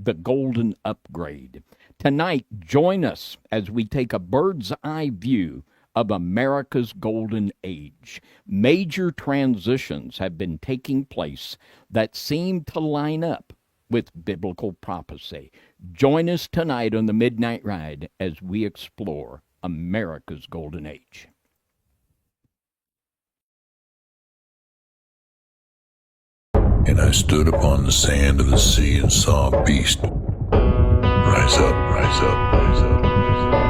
the golden upgrade. Tonight, join us as we take a bird's eye view of America's golden age. Major transitions have been taking place that seem to line up with biblical prophecy. Join us tonight on the Midnight Ride as we explore America's golden age. And I stood upon the sand of the sea and saw a beast rise up, rise up, rise up, rise up.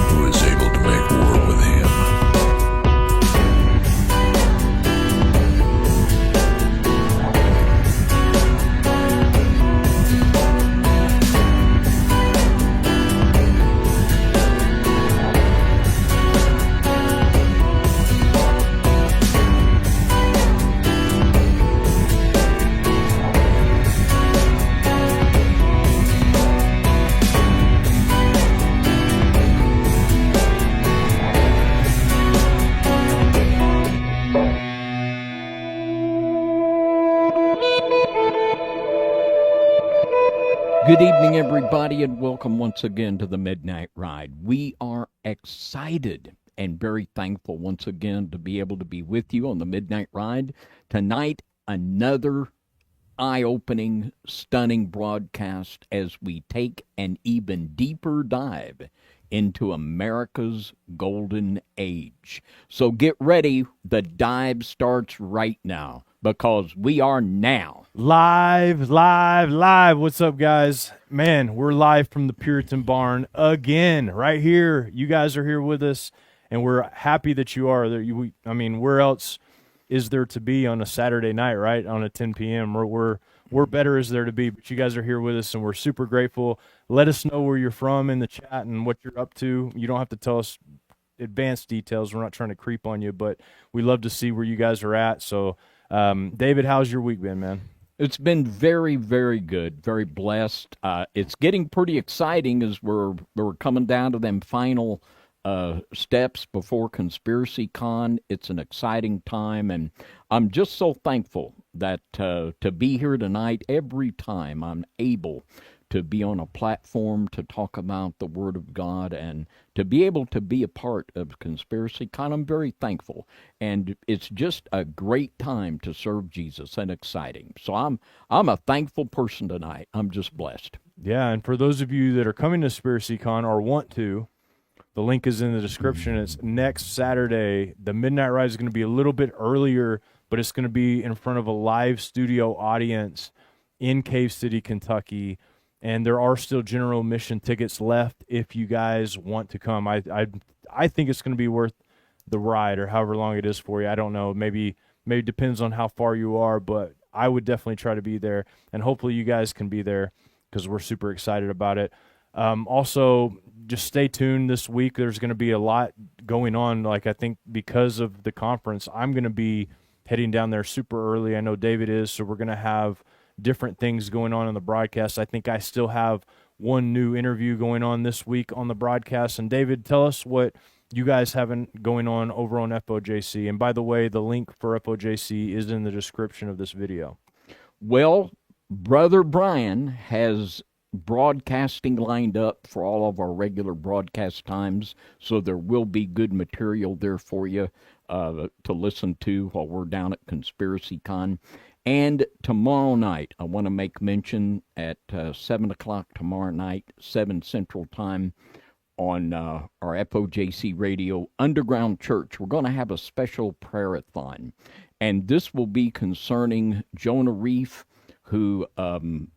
Who is able to make war with him? Good evening, everybody, and welcome once again to the Midnight Ride. We are excited and very thankful once again to be able to be with you on the Midnight Ride. Tonight, another eye-opening, stunning broadcast as we take an even deeper dive into America's golden age. So get ready, the dive starts right now, because we are now live. What's up, guys? Man, we're live from the Puritan Barn again, right here. You guys are here with us, and we're happy that you are there. Where else is there to be on a Saturday night, right? On a 10 p.m. We're better is there to be, but you guys are here with us, and we're super grateful. Let us know where you're from in the chat and what you're up to. You don't have to tell us advanced details. We're not trying to creep on you, but we love to see where you guys are at. So, David, how's your week been, man? It's been very, very good, very blessed. It's getting pretty exciting as we're coming down to them final steps before Conspiracy Con. It's an exciting time, and I'm just so thankful that to be here tonight. Every time I'm able to be on a platform to talk about the Word of God and to be able to be a part of Conspiracy Con, I'm very thankful. And it's just a great time to serve Jesus and exciting. So I'm a thankful person tonight. I'm just blessed. Yeah, and for those of you that are coming to Conspiracy Con or want to, the link is in the description. It's next Saturday. The Midnight Ride is going to be a little bit earlier, but it's going to be in front of a live studio audience in Cave City, Kentucky. And there are still general admission tickets left if you guys want to come. I think it's going to be worth the ride, or however long it is for you. I don't know. Maybe depends on how far you are, but I would definitely try to be there. And hopefully you guys can be there because we're super excited about it. Also, just stay tuned this week. There's going to be a lot going on. Like, I think because of the conference, I'm going to be heading down there super early. I know David is, so we're going to have different things going on in the broadcast. I think I still have one new interview going on this week on the broadcast. And David, tell us what you guys have going on over on FOJC. And by the way, the link for FOJC is in the description of this video. Well, Brother Brian has broadcasting lined up for all of our regular broadcast times, so there will be good material there for you to listen to while we're down at Conspiracy Con. And tomorrow night, I want to make mention at 7 o'clock tomorrow night, 7 Central Time, on our FOJC Radio Underground Church. We're going to have a special prayer-a-thon. And this will be concerning Jonah Reef, who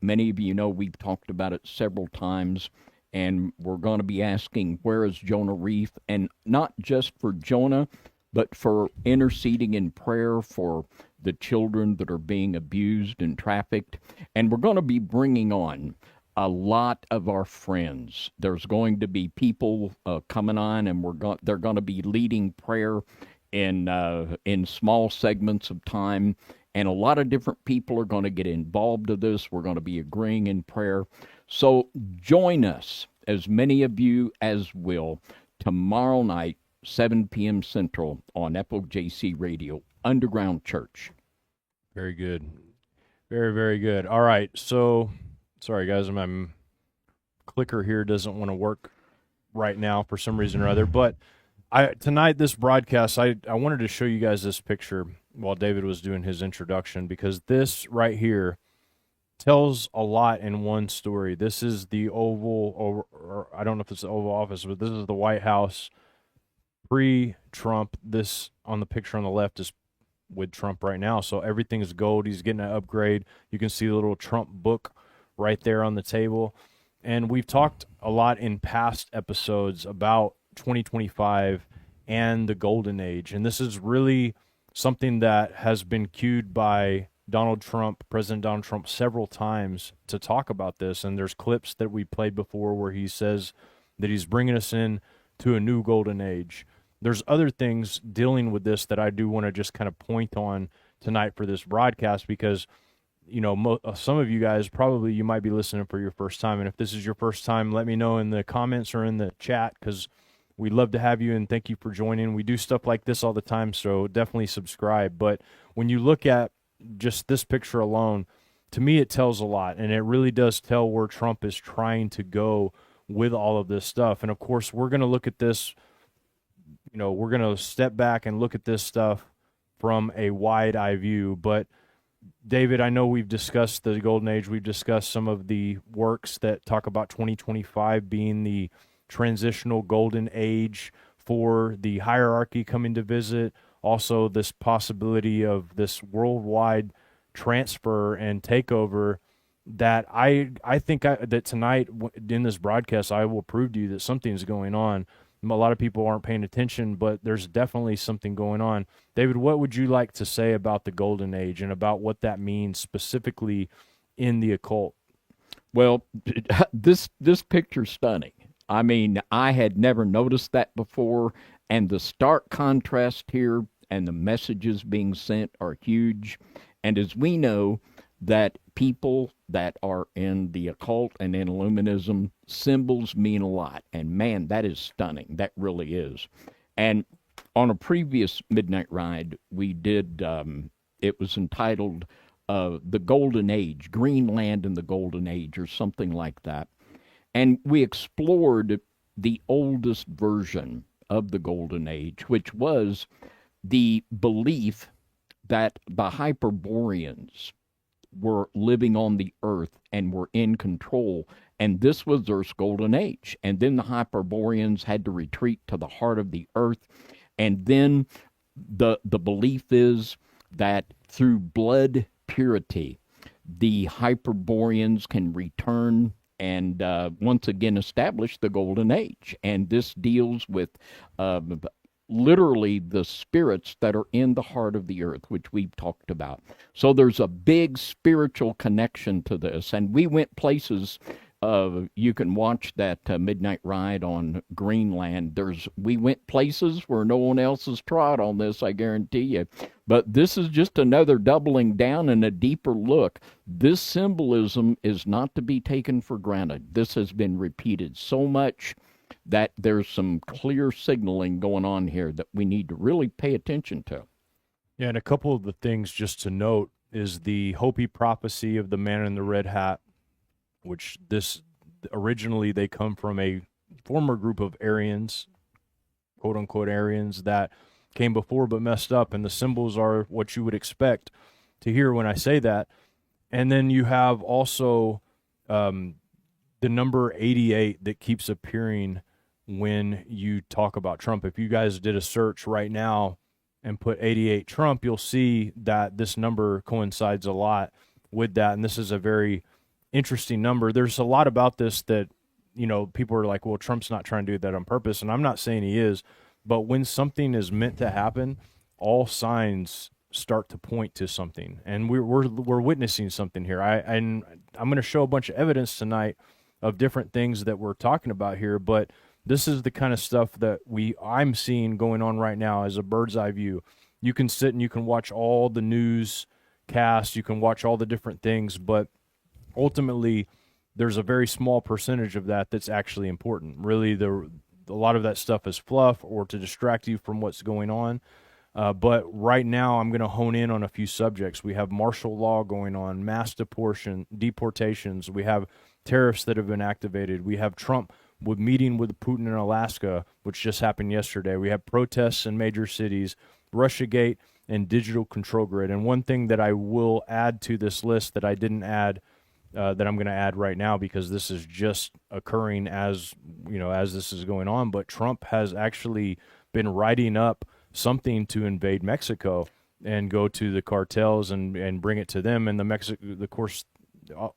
many of you know we've talked about it several times. And we're going to be asking, where is Jonah Reef? And not just for Jonah, but for interceding in prayer for the children that are being abused and trafficked. And we're going to be bringing on a lot of our friends. There's going to be people coming on, and they're going to be leading prayer in small segments of time. And a lot of different people are going to get involved in this. We're going to be agreeing in prayer. So join us, as many of you as will, tomorrow night 7 p.m. Central on FOJC Radio, Underground Church. Very good. Very, very good. All right. So, sorry, guys. My clicker here doesn't want to work right now for some reason or other. But tonight, this broadcast, I wanted to show you guys this picture while David was doing his introduction, because this right here tells a lot in one story. This is the Oval, or I don't know if it's the Oval Office, but this is the White House pre-Trump. This on the picture on the left is with Trump right now. So everything is gold. He's getting an upgrade. You can see the little Trump book right there on the table. And we've talked a lot in past episodes about 2025 and the Golden Age. And this is really something that has been cued by President Donald Trump, several times to talk about this. And there's clips that we played before where he says that he's bringing us in to a new Golden Age. There's other things dealing with this that I do want to just kind of point on tonight for this broadcast, because some of you guys, probably you might be listening for your first time. And if this is your first time, let me know in the comments or in the chat, because we'd love to have you, and thank you for joining. We do stuff like this all the time, so definitely subscribe. But when you look at just this picture alone, to me it tells a lot, and it really does tell where Trump is trying to go with all of this stuff. And of course, we're going to look at this, we're going to step back and look at this stuff from a wide eye view. But David, I know we've discussed the Golden Age. We've discussed some of the works that talk about 2025 being the transitional Golden Age for the hierarchy coming to visit. Also, this possibility of this worldwide transfer and takeover that I think that tonight in this broadcast, I will prove to you that something's going on. A lot of people aren't paying attention, but there's definitely something going on. David, what would you like to say about the Golden Age and about what that means specifically in the occult? Well, this picture's stunning. I mean, I had never noticed that before, and the stark contrast here and the messages being sent are huge. And as we know, that people that are in the occult and in Illuminism, symbols mean a lot. And man, that is stunning. That really is. And on a previous Midnight Ride, we did, it was entitled The Golden Age, Greenland in the Golden Age, or something like that. And we explored the oldest version of the Golden Age, which was the belief that the Hyperboreans were living on the earth and were in control. And this was Earth's Golden Age. And then the Hyperboreans had to retreat to the heart of the earth. And then the belief is that through blood purity, the Hyperboreans can return and once again establish the Golden Age. And this deals with literally the spirits that are in the heart of the earth, which we've talked about. So there's a big spiritual connection to this. And we went places. You can watch that Midnight Ride on Greenland. We went places where no one else has trod on this, I guarantee you. But this is just another doubling down and a deeper look. This symbolism is not to be taken for granted. This has been repeated so much that there's some clear signaling going on here that we need to really pay attention to. Yeah, and a couple of the things just to note is the Hopi prophecy of the man in the red hat, which this originally they come from a former group of Aryans, quote unquote Aryans, that came before but messed up, and the symbols are what you would expect to hear when I say that. And then you have also the number 88 that keeps appearing when you talk about Trump. If you guys did a search right now and put 88 Trump, you'll see that this number coincides a lot with that, and this is a very interesting number. There's a lot about this that, people are like, well, Trump's not trying to do that on purpose, and I'm not saying he is, but when something is meant to happen, all signs start to point to something, and we're witnessing something here. I'm going to show a bunch of evidence tonight of different things that we're talking about here, but this is the kind of stuff that I'm seeing going on right now as a bird's eye view. You can sit and you can watch all the news casts, you can watch all the different things, but ultimately there's a very small percentage of that that's actually important. Really, a lot of that stuff is fluff or to distract you from what's going on. But right now, I'm going to hone in on a few subjects. We have martial law going on, mass deportations. We have tariffs that have been activated. We have Trump meeting with Putin in Alaska, which just happened yesterday. We have protests in major cities, Russiagate, and digital control grid. And one thing that I will add to this list that I didn't add, that I'm going to add right now, because this is just occurring as this is going on. But Trump has actually been writing up something to invade Mexico and go to the cartels and bring it to them. And of course,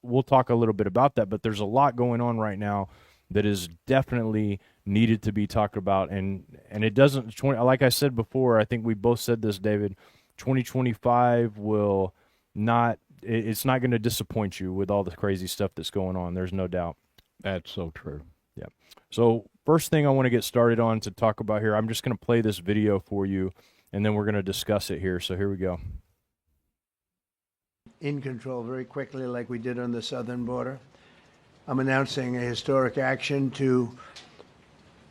we'll talk a little bit about that. But there's a lot going on right now that is definitely needed to be talked about. And it doesn't, like I said before, I think we both said this, David, 2025 will not, it's not going to disappoint you with all the crazy stuff that's going on. There's no doubt. That's so true. Yeah. So first thing I want to get started on to talk about here, I'm just going to play this video for you, and then we're going to discuss it here. So here we go. In control very quickly like we did on the southern border. I'm announcing a historic action to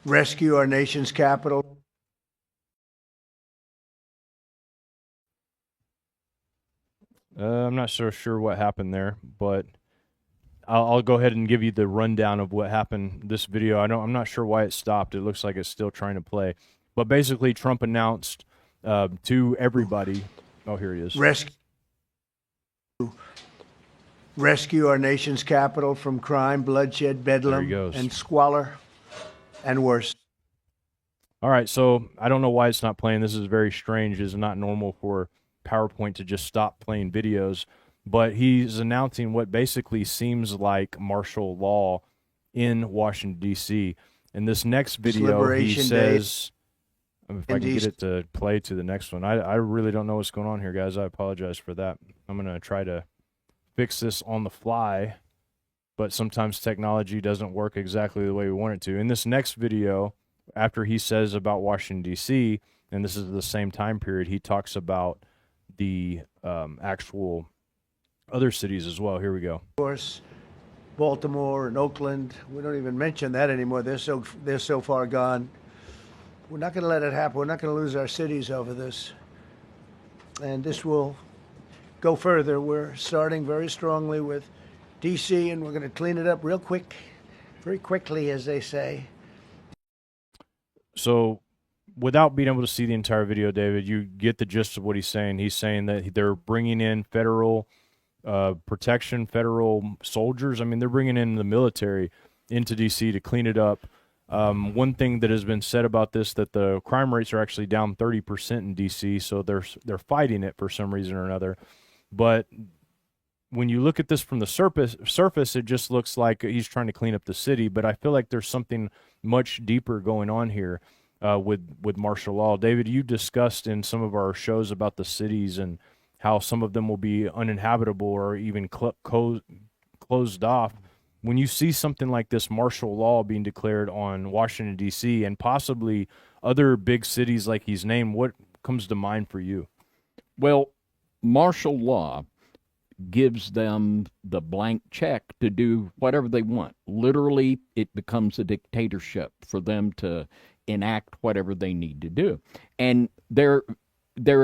rescue our nation's capital. I'm not so sure what happened there, but I'll go ahead and give you the rundown of what happened this video. I'm not sure why it stopped. It looks like it's still trying to play. But basically, Trump announced to everybody, oh, here he is. Rescue our nation's capital from crime, bloodshed, bedlam, and squalor, and worse. All right, so I don't know why it's not playing. This is very strange. It's not normal for PowerPoint to just stop playing videos. But he's announcing what basically seems like martial law in Washington, D.C. In this next video, he says, if I can get it to play to the next one. I really don't know what's going on here, guys. I apologize for that. I'm going to try to fix this on the fly, but sometimes technology doesn't work exactly the way we want it to. In this next video, after he says about Washington, D.C., and this is the same time period, he talks about the actual other cities as well. Here we go. Of course, Baltimore and Oakland, we don't even mention that anymore. They're so far gone. We're not going to let it happen. We're not going to lose our cities over this. And this will go further. We're starting very strongly with D.C., and we're going to clean it up real quick, very quickly, as they say. So without being able to see the entire video, David, you get the gist of what he's saying. He's saying that they're bringing in federal protection, federal soldiers. I mean, they're bringing in the military into D.C. to clean it up. One thing that has been said about this, that the crime rates are actually down 30% in D.C., so they're fighting it for some reason or another. But when you look at this from the surface, it just looks like he's trying to clean up the city. But I feel like there's something much deeper going on here with martial law. David, you discussed in some of our shows about the cities and how some of them will be uninhabitable or even closed off. When you see something like this martial law being declared on Washington, D.C., and possibly other big cities like he's named, what comes to mind for you? Well, martial law gives them the blank check to do whatever they want. Literally, it becomes a dictatorship for them to enact whatever they need to do. And there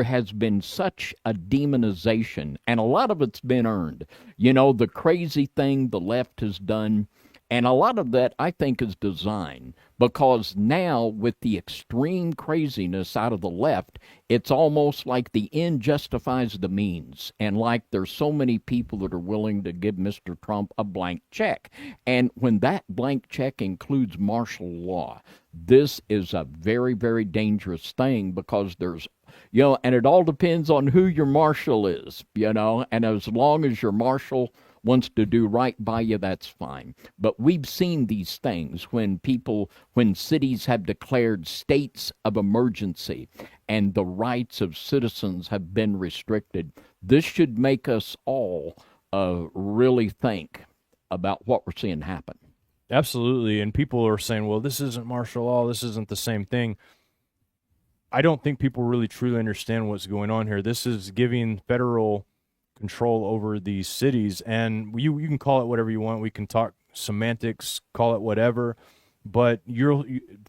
has been such a demonization, and a lot of it's been earned. You know, the crazy thing the left has done, and a lot of that, I think, is design, because now with the extreme craziness out of the left, it's almost like the end justifies the means, and like there's so many people that are willing to give Mr. Trump a blank check. And when that blank check includes martial law, this is a very, very dangerous thing, because there's, you know, and it all depends on who your marshal is, you know, and as long as your marshal wants to do right by you, that's fine. But we've seen these things when cities have declared states of emergency and the rights of citizens have been restricted. This should make us all really think about what we're seeing happen. Absolutely. And people are saying, well, this isn't martial law. This isn't the same thing. I don't think people really truly understand what's going on here. This is giving federal control over these cities, and you can call it whatever you want. We can talk semantics, call it whatever, But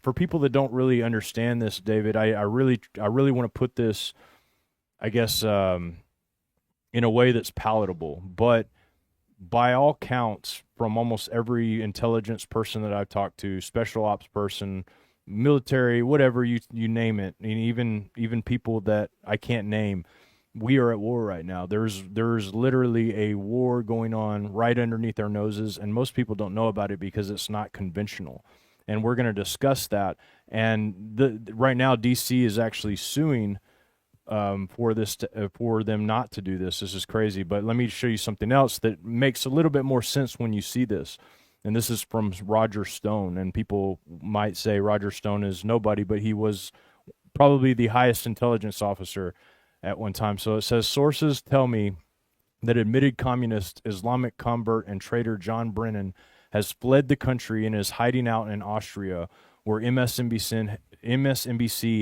for people that don't really understand this, David, I really want to put this, I guess, in a way that's palatable. But by all counts, from almost every intelligence person that I've talked to, special ops person, military, whatever you name it, and even people that I can't name, we are at war right now. There's literally a war going on right underneath our noses, and most people don't know about it because it's not conventional. And we're going to discuss that. And right now, DC is actually suing for them not to do this. This is crazy. But let me show you something else that makes a little bit more sense when you see this. And this is from Roger Stone. And people might say Roger Stone is nobody, but he was probably the highest intelligence officer at one time. So it says, sources tell me that admitted communist Islamic convert and traitor John Brennan has fled the country and is hiding out in Austria, where MSNBC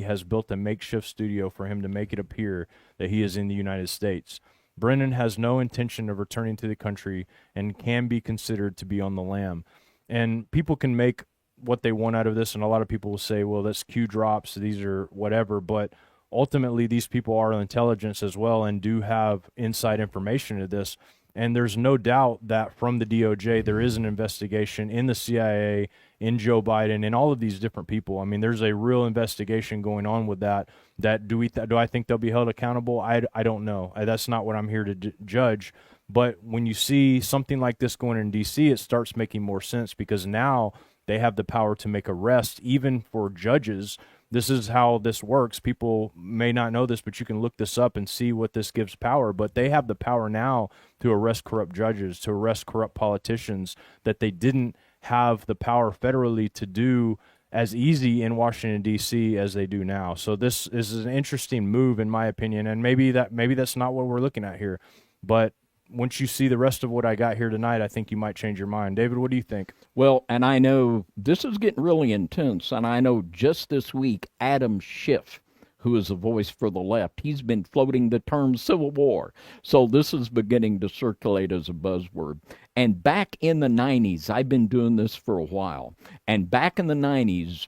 has built a makeshift studio for him to make it appear that he is in the United States. Brennan has no intention of returning to the country and can be considered to be on the lam. And people can make what they want out of this, and a lot of people will say, well, that's Q drops, these are whatever, but ultimately these people are intelligence as well and do have inside information to this. And there's no doubt that from the DOJ, there is an investigation in the CIA, in Joe Biden, and all of these different people. I mean, there's a real investigation going on with that. Do I think they'll be held accountable? I don't know. That's not what I'm here to judge. But when you see something like this going in D.C., it starts making more sense because now they have the power to make arrests, even for judges. This is how this works. People may not know this, but you can look this up and see what this gives power. But they have the power now to arrest corrupt judges, to arrest corrupt politicians that they didn't have the power federally to do as easy in Washington, D.C. as they do now. So this is an interesting move, in my opinion, and maybe that's not what we're looking at here. But once you see the rest of what I got here tonight, I think you might change your mind. David, what do you think? Well, and I know this is getting really intense, and I know just this week, Adam Schiff, who is a voice for the left, he's been floating the term civil war. So this is beginning to circulate as a buzzword. And back in the 90s, I've been doing this for a while, and back in the 90s,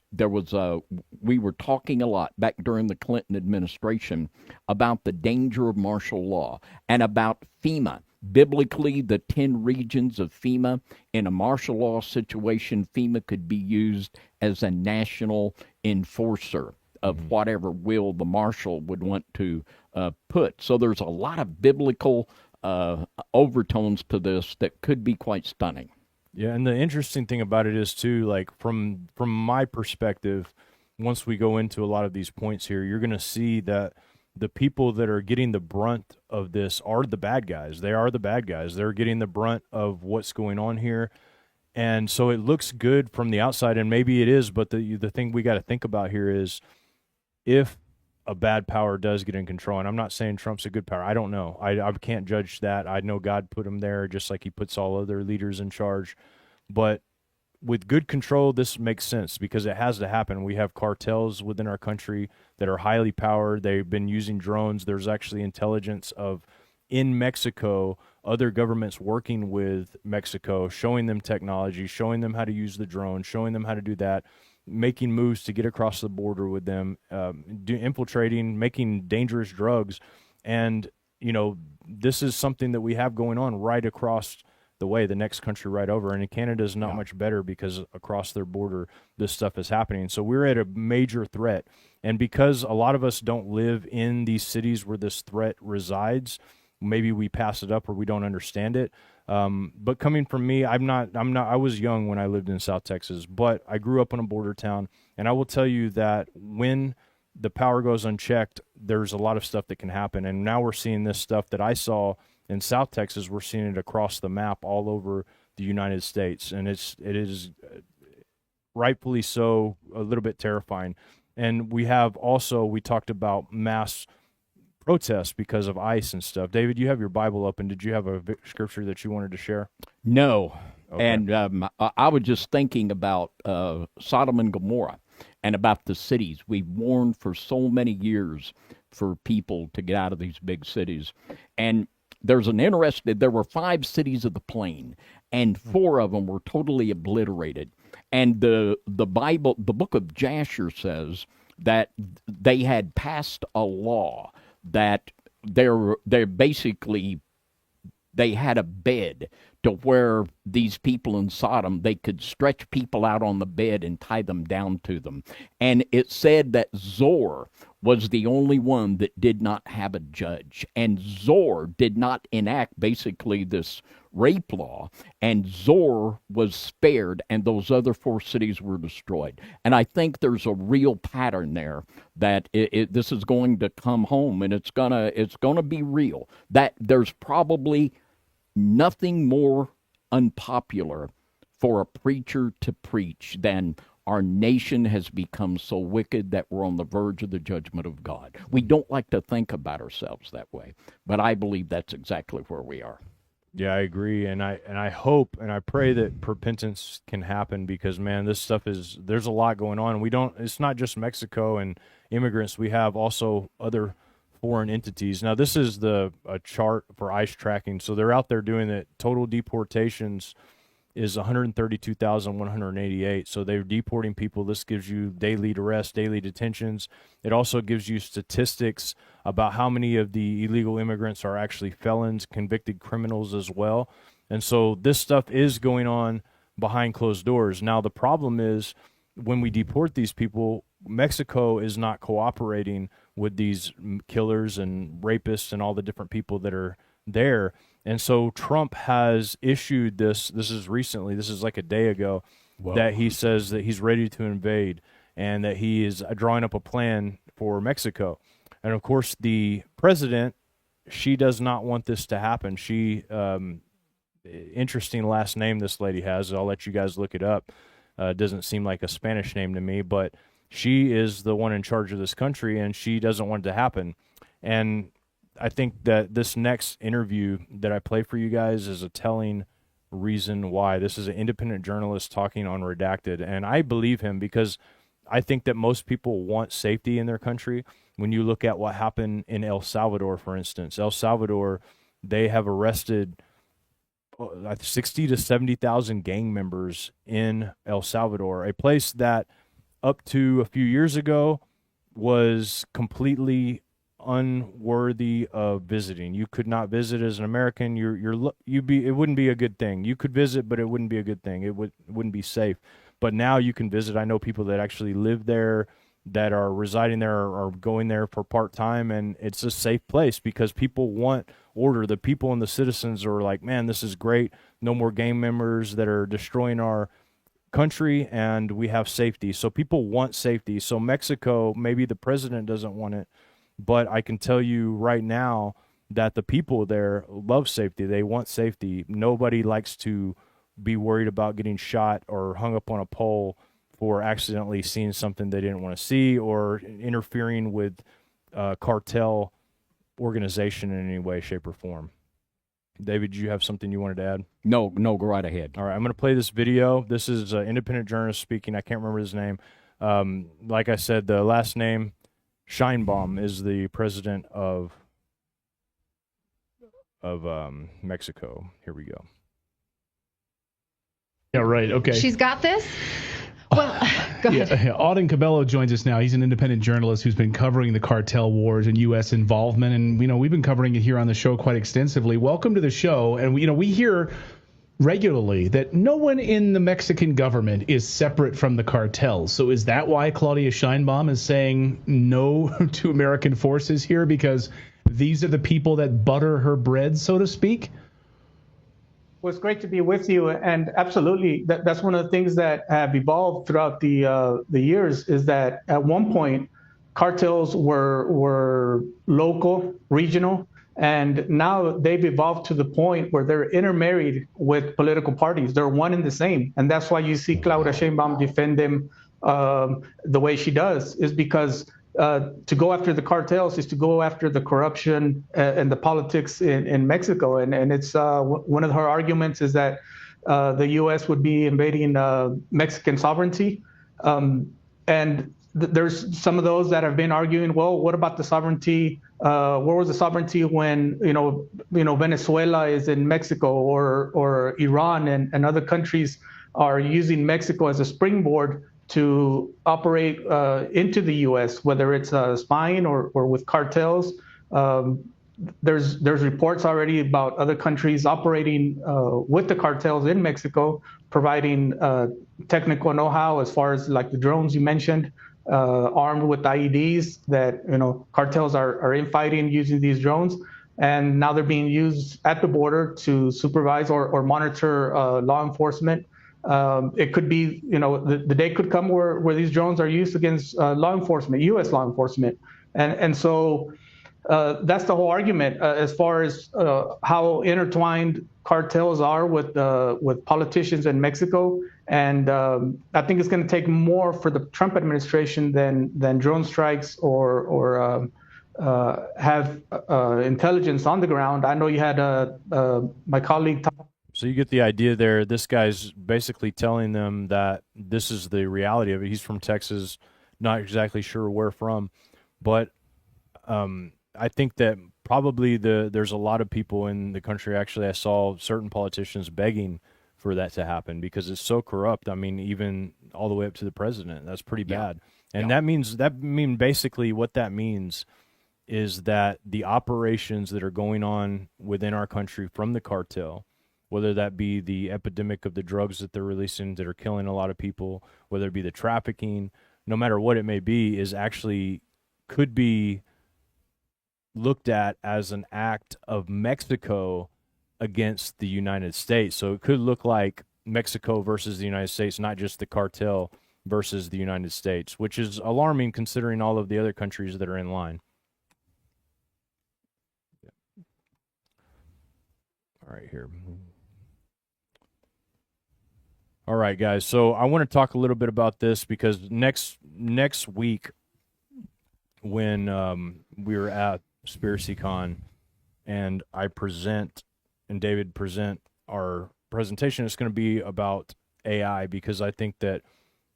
we were talking a lot back during the Clinton administration about the danger of martial law and about FEMA. Biblically, the 10 regions of FEMA, in a martial law situation, FEMA could be used as a national enforcer of whatever will the marshal would want to put. So there's a lot of biblical overtones to this that could be quite stunning. Yeah, and the interesting thing about it is, too, like from my perspective, once we go into a lot of these points here, you're going to see that the people that are getting the brunt of this are the bad guys. They are the bad guys. They're getting the brunt of what's going on here. And so it looks good from the outside, and maybe it is, but the thing we got to think about here is if a bad power does get in control, and I'm not saying Trump's a good power. I don't know. I can't judge that. I know God put him there just like he puts all other leaders in charge. But with good control, this makes sense because it has to happen. We have cartels within our country that are highly powered. They've been using drones. There's actually intelligence in Mexico, other governments working with Mexico, showing them technology, showing them how to use the drone, showing them how to do that, making moves to get across the border with them, infiltrating, making dangerous drugs. And, this is something that we have going on right across the way, the next country right over. And Canada is not much better because across their border, this stuff is happening. So we're at a major threat. And because a lot of us don't live in these cities where this threat resides, maybe we pass it up or we don't understand it. But coming from me, I was young when I lived in South Texas, but I grew up in a border town. And I will tell you that when the power goes unchecked, there's a lot of stuff that can happen. And now we're seeing this stuff that I saw in South Texas. We're seeing it across the map all over the United States. And it is rightfully so a little bit terrifying. And we talked about mass protests because of ICE and stuff. David, you have your Bible open. Did you have a scripture that you wanted to share? No. Okay. And I was just thinking about Sodom and Gomorrah and about the cities. We've warned for so many years for people to get out of these big cities. And there were 5 cities of the plain, and 4 of them were totally obliterated. And the Bible, the book of Jasher says that they had passed a law that they're basically, they had a bed to where these people in Sodom, they could stretch people out on the bed and tie them down to them. And it said that Zor was the only one that did not have a judge. And Zor did not enact basically this rape law, and Zor was spared, and those other 4 cities were destroyed. And I think there's a real pattern there that this is going to come home, and it's gonna be real. That there's probably nothing more unpopular for a preacher to preach than our nation has become so wicked that we're on the verge of the judgment of God. We don't like to think about ourselves that way, but I believe that's exactly where we are. Yeah, I agree, and I hope and I pray that repentance can happen, because man, this stuff there's a lot going on. It's not just Mexico and immigrants. We have also other foreign entities. Now, this is a chart for ICE tracking. So they're out there doing it. Total deportations is 132,188. So they're deporting people. This gives you daily arrests, daily detentions. It also gives you statistics about how many of the illegal immigrants are actually felons, convicted criminals as well. And so this stuff is going on behind closed doors. Now, the problem is when we deport these people, Mexico is not cooperating with these killers and rapists and all the different people that are there. And so Trump has issued this is recently, this is like a day ago, that he says that he's ready to invade and that he is drawing up a plan for Mexico. And of course, the president, she does not want this to happen. She, interesting last name this lady has. I'll let you guys look it up. Doesn't seem like a Spanish name to me, but she is the one in charge of this country, and she doesn't want it to happen. And I think that this next interview that I play for you guys is a telling reason why. This is an independent journalist talking on Redacted, and I believe him because I think that most people want safety in their country. When you look at what happened in El Salvador, for instance, El Salvador, they have arrested 60 to 70,000 gang members in El Salvador, a place that up to a few years ago was completely unworthy of visiting. You could not visit as an American. It wouldn't be a good thing. You could visit, but it wouldn't be a good thing. It wouldn't be safe. But now you can visit. I know people that actually live there, that are residing there or going there for part-time, and it's a safe place because people want order. The people and the citizens are like, man, this is great. No more gang members that are destroying our country, and we have safety. So people want safety. So Mexico, maybe the president doesn't want it, but I can tell you right now that the people there love safety. They want safety. Nobody likes to be worried about getting shot or hung up on a pole for accidentally seeing something they didn't want to see or interfering with cartel organization in any way, shape, or form. David, do you have something you wanted to add? No, go right ahead. All right, I'm going to play this video. This is an independent journalist speaking. I can't remember his name. Like I said, the last name, Scheinbaum, is the president of Mexico. Here we go. Yeah, right. Okay. She's got this? Well, go ahead. Yeah, Auden Cabello joins us now. He's an independent journalist who's been covering the cartel wars and U.S. involvement. And, we've been covering it here on the show quite extensively. Welcome to the show. And, we hear regularly that no one in the Mexican government is separate from the cartels. So is that why Claudia Scheinbaum is saying no to American forces here? Because these are the people that butter her bread, so to speak? Well, it's great to be with you, and absolutely, that's one of the things that have evolved throughout the years. Is that at one point, cartels were local, regional, and now they've evolved to the point where they're intermarried with political parties. They're one and the same, and that's why you see Claudia Sheinbaum defend them the way she does. Is because to go after the cartels is to go after the corruption and the politics in Mexico. And it's one of her arguments is that the U.S. would be invading Mexican sovereignty. And there's some of those that have been arguing, well, what about the sovereignty? Where was the sovereignty when, Venezuela is in Mexico or Iran and other countries are using Mexico as a springboard to operate into the U.S., whether it's spying or with cartels. There's reports already about other countries operating with the cartels in Mexico, providing technical know-how as far as like the drones you mentioned, armed with IEDs that cartels are infighting using these drones, and now they're being used at the border to supervise or monitor law enforcement. It could be, the day could come where these drones are used against law enforcement, U.S. law enforcement, and so. That's the whole argument as far as how intertwined cartels are with politicians in Mexico, and I think it's going to take more for the Trump administration than drone strikes or have intelligence on the ground. I know you had my colleague. So you get the idea there. This guy's basically telling them that this is the reality of it. He's from Texas, not exactly sure where from, but. I think that probably there's a lot of people in the country. Actually, I saw certain politicians begging for that to happen because it's so corrupt. I mean, even all the way up to the president. That's pretty bad. And that means basically what that means is that the operations that are going on within our country from the cartel, whether that be the epidemic of the drugs that they're releasing that are killing a lot of people, whether it be the trafficking, no matter what it may be, is actually could be looked at as an act of Mexico against the United States. So it could look like Mexico versus the United States, not just the cartel versus the United States, which is alarming considering all of the other countries that are in line. All right, here. All right, guys. So I want to talk a little bit about this because next week when we were at SpiracyCon and I present and David present our presentation, it's going to be about AI because I think that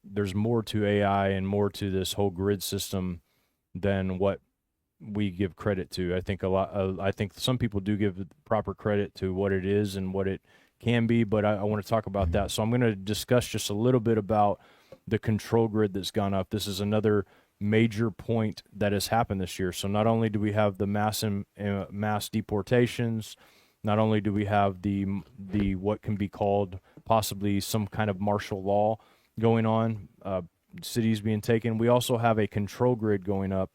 there's more to AI and more to this whole grid system than what we give credit to. I think I think some people do give proper credit to what it is and what it can be, but I want to talk about that. So I'm going to discuss just a little bit about the control grid that's gone up. This is another major point that has happened this year. So not only do we have the mass deportations, not only do we have the what can be called possibly some kind of martial law going on, cities being taken, we also have a control grid going up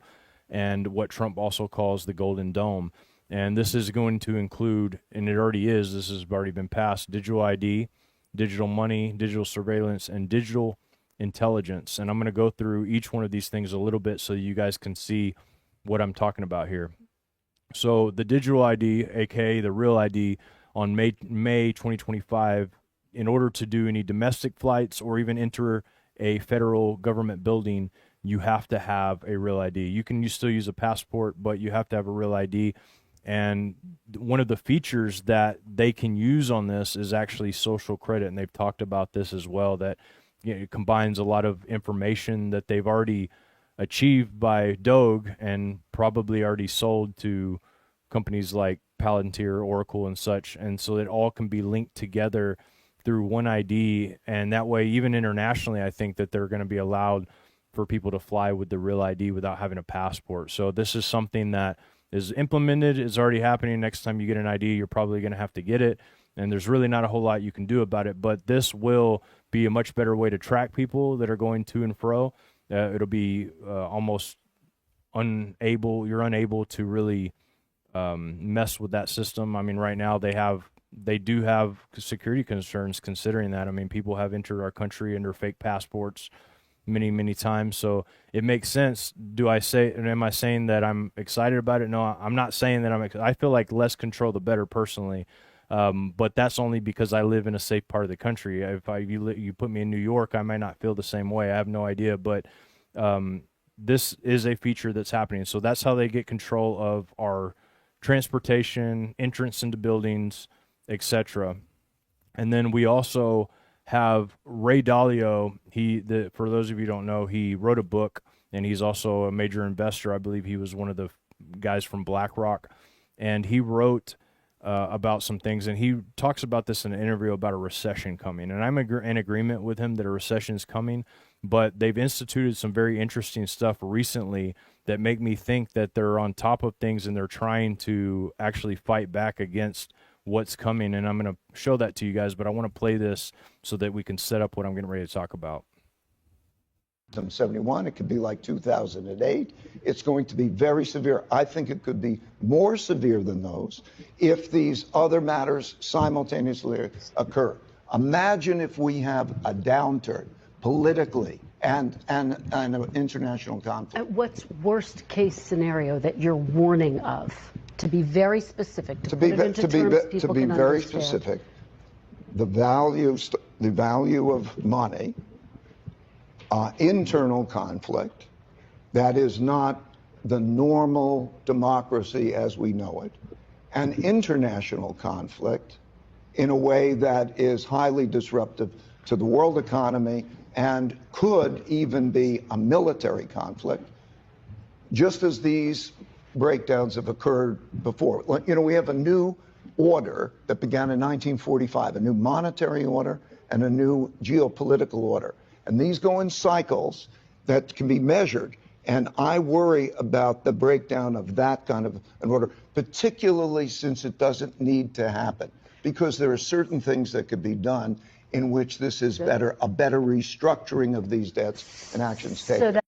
and what Trump also calls the Golden Dome. And this is going to include, and it already is, this has already been passed, digital ID, digital money, digital surveillance, and digital intelligence. And I'm going to go through each one of these things a little bit so you guys can see what I'm talking about here. So the digital ID, aka the real ID, on May 2025, in order to do any domestic flights or even enter a federal government building, you have to have a real ID. You can still use a passport, but you have to have a real ID. And one of the features that they can use on this is actually social credit, and they've talked about this as well, that it combines a lot of information that they've already achieved by Doge and probably already sold to companies like Palantir, Oracle, and such. And so it all can be linked together through one ID. And that way, even internationally, I think that they're going to be allowed for people to fly with the real ID without having a passport. So this is something that is implemented, is already happening. Next time you get an ID, you're probably going to have to get it. And there's really not a whole lot you can do about it. But this will be a much better way to track people that are going to and fro. It'll be almost you're unable to really mess with that system. I mean, right now they do have security concerns considering that. I mean, people have entered our country under fake passports many times. So it makes sense. Am I saying that I'm excited about it? No, I'm not saying that I feel like less control, the better personally. But that's only because I live in a safe part of the country. If you put me in New York, I might not feel the same way. I have no idea. But this is a feature that's happening. So that's how they get control of our transportation, entrance into buildings, etc. And then we also have Ray Dalio. For those of you who don't know, he wrote a book, and he's also a major investor. I believe he was one of the guys from BlackRock, and he wrote about some things, and he talks about this in an interview about a recession coming. And I'm in agreement with him that a recession is coming, but they've instituted some very interesting stuff recently that make me think that they're on top of things and they're trying to actually fight back against what's coming. And I'm going to show that to you guys, but I want to play this so that we can set up what I'm getting ready to talk about. 71, it could be like 2008. It's going to be very severe. I think it could be more severe than those if these other matters simultaneously occur. Imagine if we have a downturn politically and an international conflict. What's worst case scenario that you're warning of? To be very specific, to be very specific, the value of money. Internal conflict that is not the normal democracy as we know it, and international conflict in a way that is highly disruptive to the world economy and could even be a military conflict, just as these breakdowns have occurred before. You know, we have a new order that began in 1945, a new monetary order and a new geopolitical order. And these go in cycles that can be measured. And I worry about the breakdown of that kind of an order, particularly since it doesn't need to happen, because there are certain things that could be done in which this is better, a better restructuring of these debts and actions taken.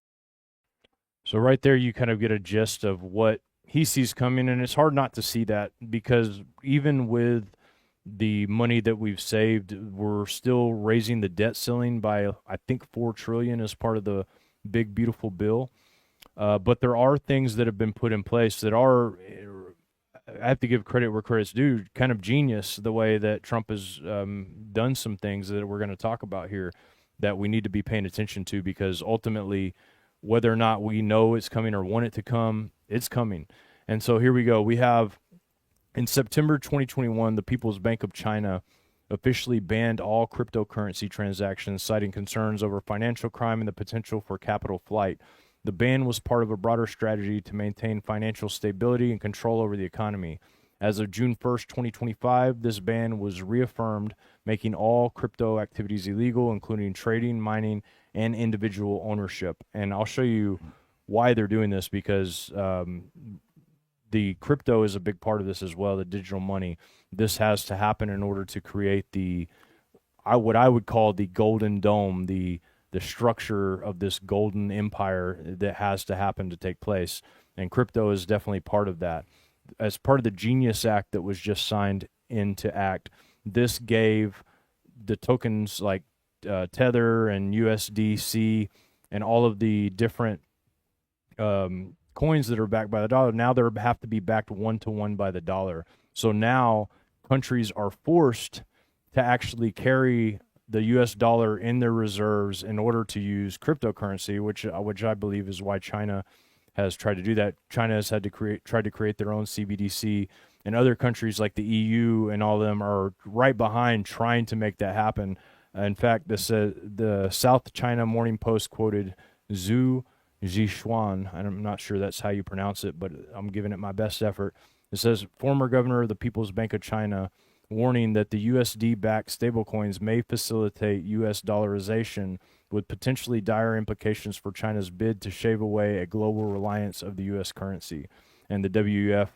So right there, you kind of get a gist of what he sees coming. And it's hard not to see that, because even with the money that we've saved, we're still raising the debt ceiling by, I think, $4 trillion as part of the big, beautiful bill. But there are things that have been put in place that are, I have to give credit where credit's due, kind of genius, the way that Trump has done some things that we're going to talk about here that we need to be paying attention to, because ultimately, whether or not we know it's coming or want it to come, it's coming. And so here we go. We have, in September 2021, the People's Bank of China officially banned all cryptocurrency transactions, citing concerns over financial crime and the potential for capital flight. The ban was part of a broader strategy to maintain financial stability and control over the economy. As of June 1st, 2025, this ban was reaffirmed, making all crypto activities illegal, including trading, mining, and individual ownership. And I'll show you why they're doing this, because the crypto is a big part of this as well, the digital money. This has to happen in order to create what I would call the golden dome, the structure of this golden empire that has to happen to take place. And crypto is definitely part of that. As part of the Genius Act that was just signed into act, this gave the tokens like Tether and USDC and all of the different coins that are backed by the dollar, now they have to be backed 1-to-1 by the dollar. So now countries are forced to actually carry the U.S. dollar in their reserves in order to use cryptocurrency, which I believe is why China has tried to do that. China has had to tried to create their own CBDC, and other countries like the EU and all of them are right behind trying to make that happen. In fact, the South China Morning Post quoted Zhu Zixuan, and I'm not sure that's how you pronounce it, but I'm giving it my best effort. It says, former governor of the People's Bank of China, warning that the USD-backed stablecoins may facilitate U.S. dollarization with potentially dire implications for China's bid to shave away a global reliance of the U.S. currency. And the WEF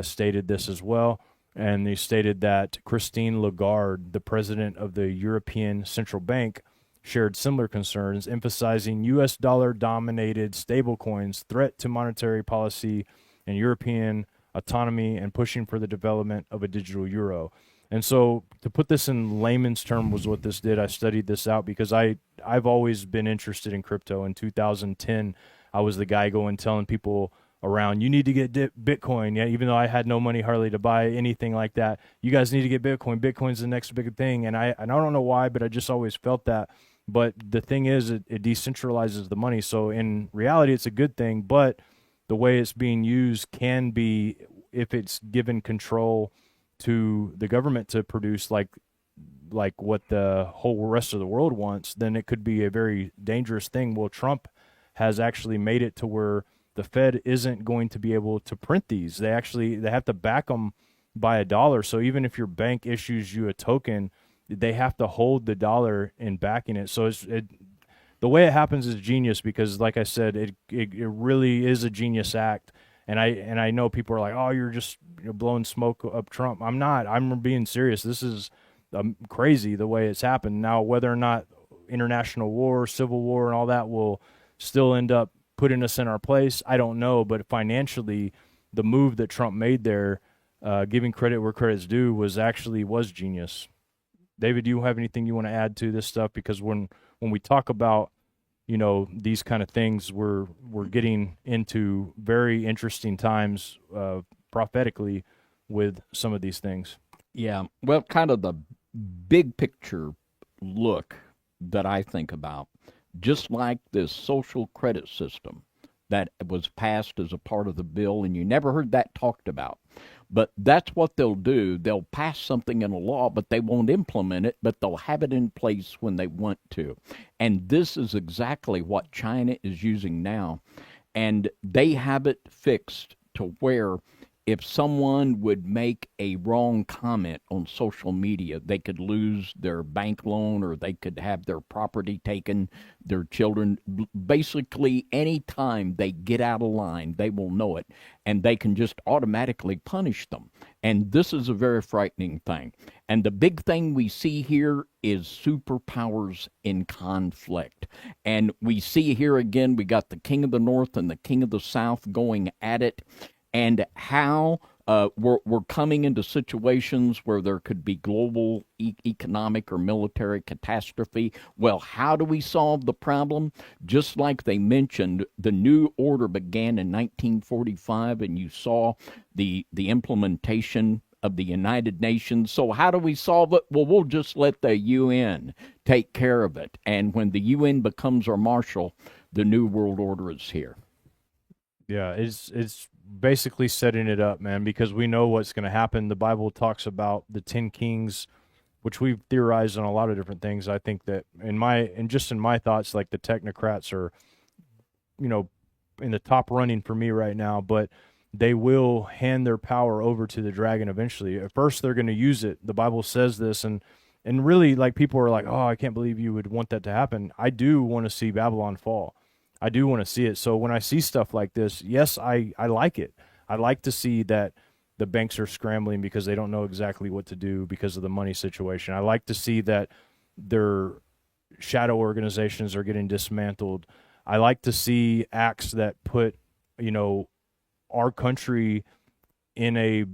stated this as well, and they stated that Christine Lagarde, the president of the European Central Bank, shared similar concerns, emphasizing U.S. dollar-dominated stablecoins' threat to monetary policy and European autonomy, and pushing for the development of a digital euro. And so, to put this in layman's terms, was what this did. I studied this out because I've always been interested in crypto. In 2010, I was the guy going telling people around, you need to get Bitcoin. Yeah, even though I had no money hardly to buy anything like that, you guys need to get Bitcoin. Bitcoin's the next big thing. And I don't know why, but I just always felt that. But the thing is, it decentralizes the money. So in reality, it's a good thing. But the way it's being used can be, if it's given control to the government to produce like what the whole rest of the world wants, then it could be a very dangerous thing. Well, Trump has actually made it to where the Fed isn't going to be able to print these. They have to back them by a dollar. So even if your bank issues you a token, they have to hold the dollar in backing it. So the way it happens is genius because, like I said, it really is a genius act. And I know people are like, oh, you're just blowing smoke up Trump. I'm not. I'm being serious. This is crazy the way it's happened. Now, whether or not international war, civil war, and all that will still end up putting us in our place, I don't know. But financially, the move that Trump made there, giving credit where credit's due, was genius. David, do you have anything you want to add to this stuff? Because when we talk about these kind of things, we're getting into very interesting times prophetically with some of these things. Yeah, well, kind of the big picture look that I think about, just like this social credit system that was passed as a part of the bill, and you never heard that talked about. But that's what they'll do. They'll pass something in a law, but they won't implement it, but they'll have it in place when they want to. And this is exactly what China is using now. And they have it fixed to where if someone would make a wrong comment on social media, they could lose their bank loan or they could have their property taken, their children. Basically, any time they get out of line, they will know it, and they can just automatically punish them. And this is a very frightening thing. And the big thing we see here is superpowers in conflict. And we see here again, we got the King of the North and the King of the South going at it. And how we're coming into situations where there could be global economic or military catastrophe. Well, how do we solve the problem? Just like they mentioned, the New Order began in 1945, and you saw the implementation of the United Nations. So how do we solve it? Well, we'll just let the UN take care of it. And when the UN becomes our marshal, the New World Order is here. Yeah, it's basically setting it up, man, because we know what's going to happen. The Bible talks about the 10 kings, which we've theorized on a lot of different things. I think that in my thoughts, like the technocrats are, in the top running for me right now, but they will hand their power over to the dragon eventually. At first, they're going to use it. The Bible says this, and really, like, people are like, oh, I can't believe you would want that to happen. I do want to see Babylon fall. I do want to see it. So when I see stuff like this, yes, I like it. I like to see that the banks are scrambling because they don't know exactly what to do because of the money situation. I like to see that their shadow organizations are getting dismantled. I like to see acts that put, our country in a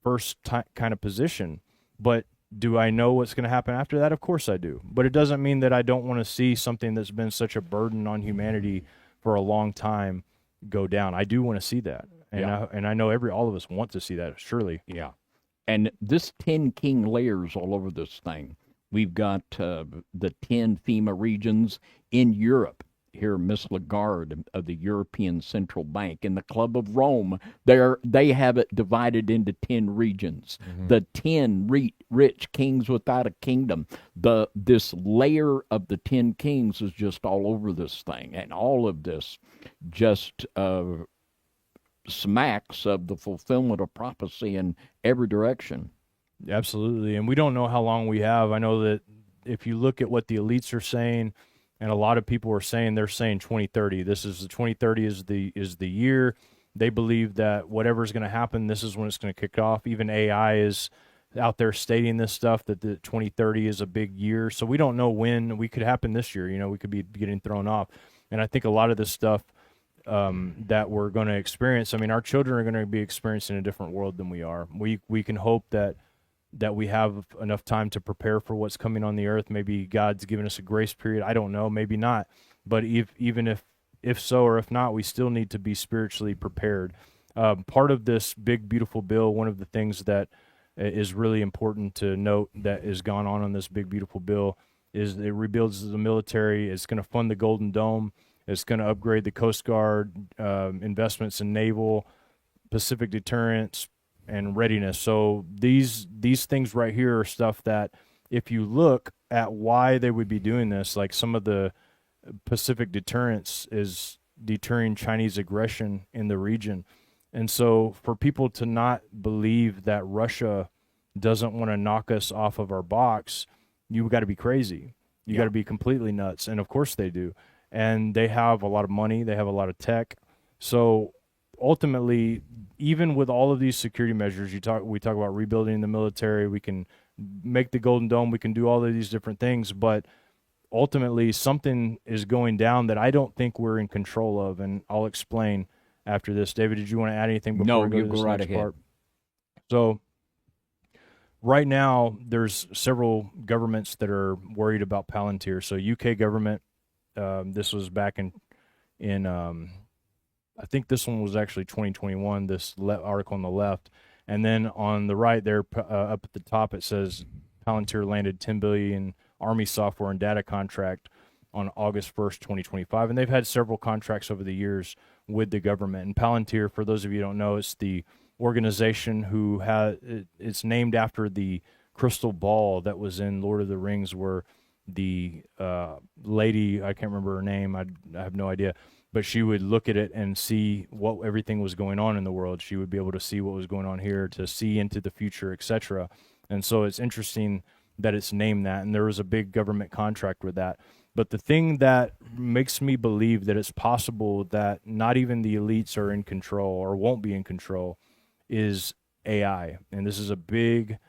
first kind of position. But do I know what's going to happen after that? Of course I do. But it doesn't mean that I don't want to see something that's been such a burden on humanity for a long time go down. I do want to see that. And Yeah. I know all of us want to see that, surely. Yeah. And this 10 king layers all over this thing. We've got the 10 FEMA regions in Europe. Here, Miss Lagarde of the European Central Bank in the Club of Rome, they have it divided into 10 regions. Mm-hmm. The 10 rich kings without a kingdom. This layer of the 10 kings is just all over this thing, and all of this just smacks of the fulfillment of prophecy in every direction. Absolutely, and we don't know how long we have. I know that if you look at what the elites are saying, and a lot of people are saying, they're saying 2030. This is the 2030 is the year. They believe that whatever's going to happen, this is when it's going to kick off. Even AI is out there stating this stuff, that the 2030 is a big year. So we don't know when. We could happen this year. We could be getting thrown off. And I think a lot of this stuff that we're going to experience, our children are going to be experiencing a different world than we are. We can hope that we have enough time to prepare for what's coming on the earth. Maybe God's given us a grace period. I don't know. Maybe not. But even if so, or if not, we still need to be spiritually prepared. Part of this big, beautiful bill, one of the things that is really important to note that has gone on this big, beautiful bill is it rebuilds the military. It's going to fund the Golden Dome. It's going to upgrade the Coast Guard, investments in naval, Pacific deterrence, and readiness. So these things right here are stuff that, if you look at why they would be doing this, like some of the Pacific deterrence is deterring Chinese aggression in the region. And so for people to not believe that Russia doesn't want to knock us off of our box, you got to be crazy. You got to be completely nuts. And of course they do. And they have a lot of money, they have a lot of tech. So ultimately, even with all of these security measures, we talk about rebuilding the military, we can make the Golden Dome, we can do all of these different things, but ultimately something is going down that I don't think we're in control of, and I'll explain after this. David, did you want to add anything before we go to this right next ahead. part? So right now, there's several governments that are worried about Palantir. So UK government, this was back in I think this one was actually 2021, this article on the left. And then on the right there, up at the top, it says Palantir landed $10 billion Army software and data contract on August 1st, 2025. And they've had several contracts over the years with the government. And Palantir, for those of you who don't know, it's the organization who it's named after the crystal ball that was in Lord of the Rings, where the lady, I can't remember her name, I have no idea, but she would look at it and see what everything was going on in the world. She would be able to see what was going on here, to see into the future, etc. And so it's interesting that it's named that, and there was a big government contract with that. But the thing that makes me believe that it's possible that not even the elites are in control or won't be in control is AI. And this is a big,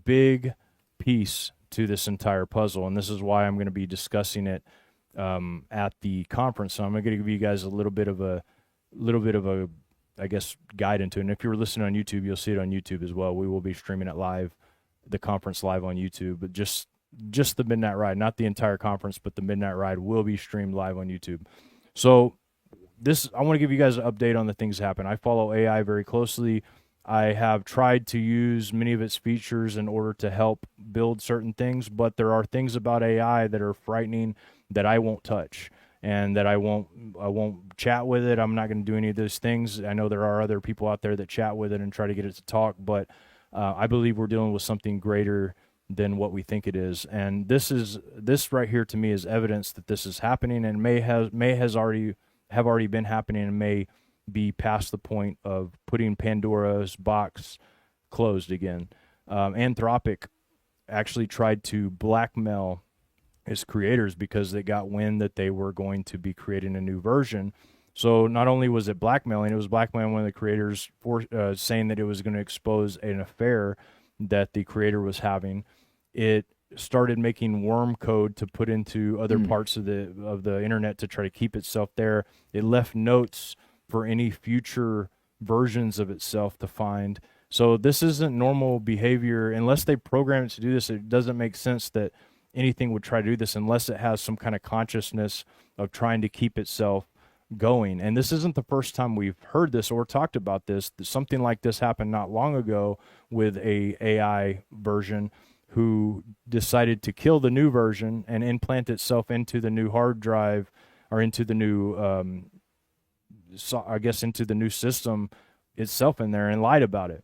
big piece to this entire puzzle. And this is why I'm going to be discussing it at the conference. So I'm going to give you guys a little bit of a, I guess, guide into it. And if you're listening on YouTube, you'll see it on YouTube as well. We will be streaming it live, the conference live on YouTube, but just the Midnight Ride, not the entire conference, but the Midnight Ride will be streamed live on YouTube. So I want to give you guys an update on the things that happen. I follow AI very closely. I have tried to use many of its features in order to help build certain things, but there are things about AI that are frightening that I won't touch and that I won't chat with it. I'm not going to do any of those things. I know there are other people out there that chat with it and try to get it to talk, but I believe we're dealing with something greater than what we think it is. And this right here to me is evidence that this is happening, and may have already been happening, and may be past the point of putting Pandora's box closed again. Anthropic actually tried to blackmail its creators because they got wind that they were going to be creating a new version. So not only was it blackmailing, it was blackmailing one of the creators for saying that it was going to expose an affair that the creator was having. It started making worm code to put into other parts of the internet to try to keep itself there. It left notes for any future versions of itself to find. So this isn't normal behavior. Unless they program it to do this, it doesn't make sense that anything would try to do this unless it has some kind of consciousness of trying to keep itself going. And this isn't the first time we've heard this or talked about this. Something like this happened not long ago with a AI version who decided to kill the new version and implant itself into the new hard drive, or into the new into the new system itself in there, and lied about it.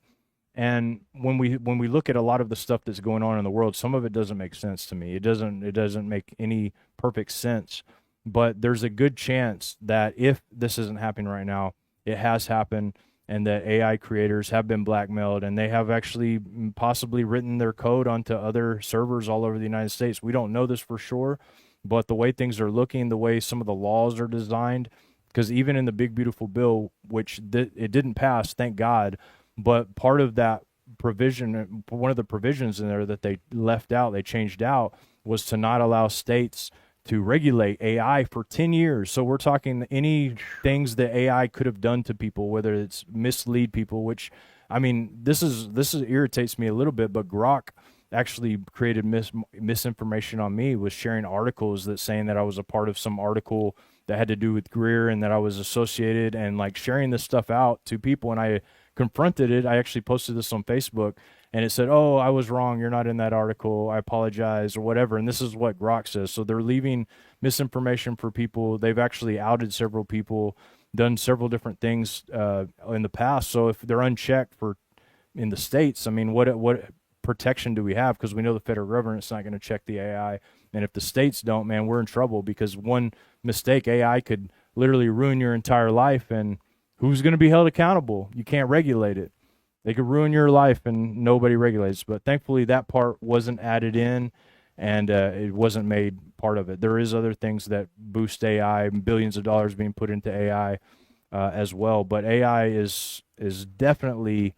And when we look at a lot of the stuff that's going on in the world, some of it doesn't make sense to me. It doesn't make any perfect sense. But there's a good chance that if this isn't happening right now, it has happened, and that AI creators have been blackmailed, and they have actually possibly written their code onto other servers all over the United States. We don't know this for sure, but the way things are looking, the way some of the laws are designed, because even in the Big Beautiful Bill, which it didn't pass, thank God, but part of that provision, one of the provisions in there that they changed out, was to not allow states to regulate AI for 10 years. So we're talking any things that AI could have done to people, whether it's mislead people, which, I mean, this irritates me a little bit, but Grok actually created misinformation on me, was sharing articles that saying that I was a part of some article that had to do with Greer and that I was associated, and like sharing this stuff out to people. And I confronted it. I actually posted this on Facebook, and it said, "Oh, I was wrong. You're not in that article. I apologize," or whatever. And this is what Grok says. So they're leaving misinformation for people. They've actually outed several people, done several different things in the past. So if they're unchecked in the states, I mean, what protection do we have? Because we know the federal government's not going to check the AI. And if the states don't, man, we're in trouble, because one mistake, AI could literally ruin your entire life. And Who's going to be held accountable? You can't regulate it. They could ruin your life and nobody regulates. But thankfully, that part wasn't added in, and it wasn't made part of it. There is other things that boost AI, billions of dollars being put into AI as well. But AI is definitely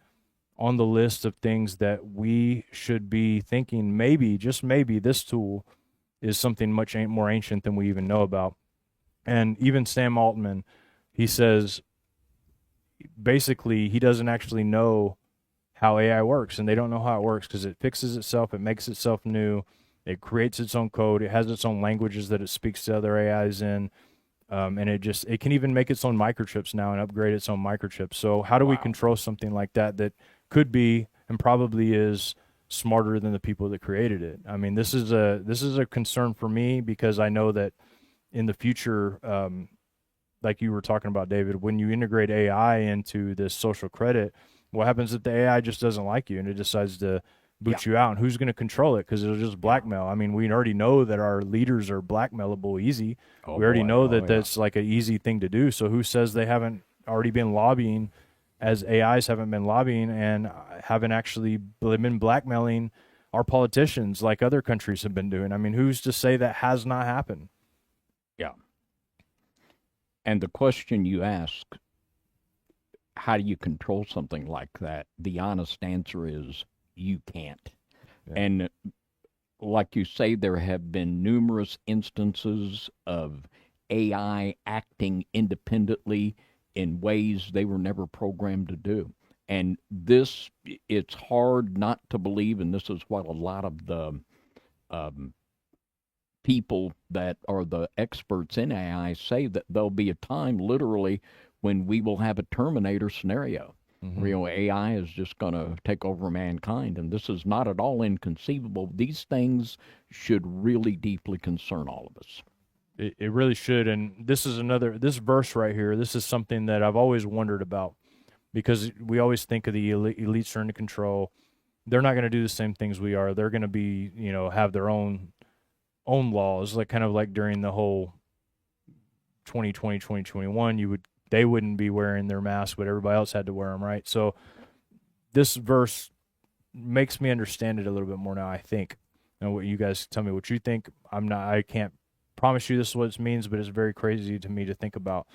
on the list of things that we should be thinking. Maybe, just maybe, this tool is something much more ancient than we even know about. And even Sam Altman, he says, basically, he doesn't actually know how AI works, and they don't know how it works because it fixes itself, it makes itself new, it creates its own code, it has its own languages that it speaks to other AIs in, and it can even make its own microchips now and upgrade its own microchips. So how do we control something like that could be and probably is smarter than the people that created it? I mean, this is a concern for me because I know that in the future, like you were talking about, David, when you integrate AI into this social credit, what happens if the AI just doesn't like you and it decides to boot you out? And who's going to control it? Because it'll just blackmail. I mean, we already know that our leaders are blackmailable easy. We already know that that's like an easy thing to do. So who says they haven't already been lobbying, as AIs haven't been lobbying and haven't actually been blackmailing our politicians like other countries have been doing? I mean, who's to say that has not happened? Yeah. And the question you ask, how do you control something like that? The honest answer is you can't. Yeah. And like you say, there have been numerous instances of AI acting independently in ways they were never programmed to do. And this, it's hard not to believe, and this is what a lot of the people that are the experts in AI say, that there'll be a time literally when we will have a Terminator scenario. Real AI is just going to take over mankind, and this is not at all inconceivable. These things should really deeply concern all of us. It really should. And this verse right here, this is something that I've always wondered about, because we always think of the elites are into control. They're not going to do the same things we are. They're going to be, have their own laws, like kind of like during the whole 2020, 2021, they wouldn't be wearing their mask, but everybody else had to wear them, right? So this verse makes me understand it a little bit more now, I think. And what you guys tell me what you think. I can't promise you this is what it means, but it's very crazy to me to think about.